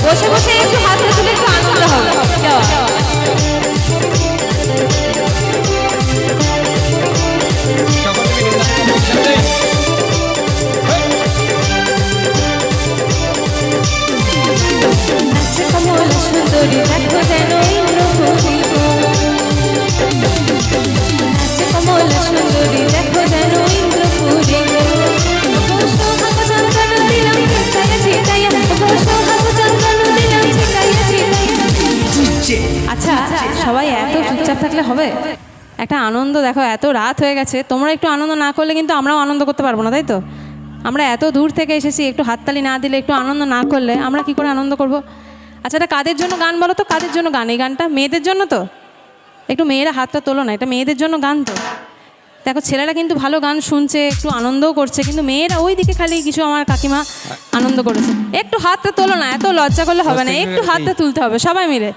বসে বসে একটু হাতটা তুলে একটু আনন্দ হবে। নাচে কমলা সুন্দরী দেখো যেন ইন্দ্রপুরী গো, নাচে কমলা সুন্দরী দেখো যেন ইন্দ্রপুরী গো, সোহাগ চন্দন দিলাম ছিটাইয়া ছিটাইয়া, সোহাগ চন্দন দিলাম ছিটাইয়া ছিটাইয়া। আচ্ছা সবাই এত চুপচাপ থাকলে হবে? একটা আনন্দ দেখো, এত রাত হয়ে গেছে, তোমরা একটু আনন্দ না করলে কিন্তু আমরাও আনন্দ করতে পারবো না, তাই তো? আমরা এত দূর থেকে এসেছি, একটু হাততালি না দিলে, একটু আনন্দ না করলে আমরা কি করে আনন্দ করব? আচ্ছা এটা কাদের জন্য গান বলো তো? কাদের জন্য গান এই গানটা? মেয়েদের জন্য তো? একটু মেয়েরা হাতটা তোলো না, এটা মেয়েদের জন্য গান তো। দেখো ছেলেরা কিন্তু ভালো গান শুনছে, একটু আনন্দও করছে, কিন্তু মেয়েরা ওই দিকে খালি কিছু আমার কাকিমা আনন্দ করেছে। একটু হাতটা তোলো না, এত লজ্জা করলে হবে না, একটু হাতটা তুলতে হবে সবাই মিলে।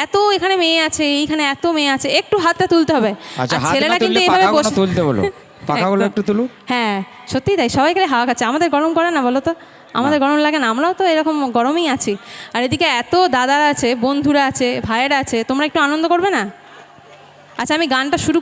এত এখানে মেয়ে আছে, এইখানে এত মেয়ে আছে, একটু হাতটা তুলতে হবে। আর ছেলেরা কিন্তু এইভাবে বসে তুলতে বলো, পাখাগুলো একটু তুলো। হ্যাঁ সত্যিই তাই, সবাই গেলে হাওয়া খাচ্ছে। আমাদের গরম করে না বলো তো? আমাদের গরম লাগে না? আমরাও তো এরকম গরমেই আছি। আর এদিকে এত দাদারা আছে, বন্ধুরা আছে, ভাইয়েরা আছে, তোমরা একটু আনন্দ করবে না? আচ্ছা আমি গানটা শুরু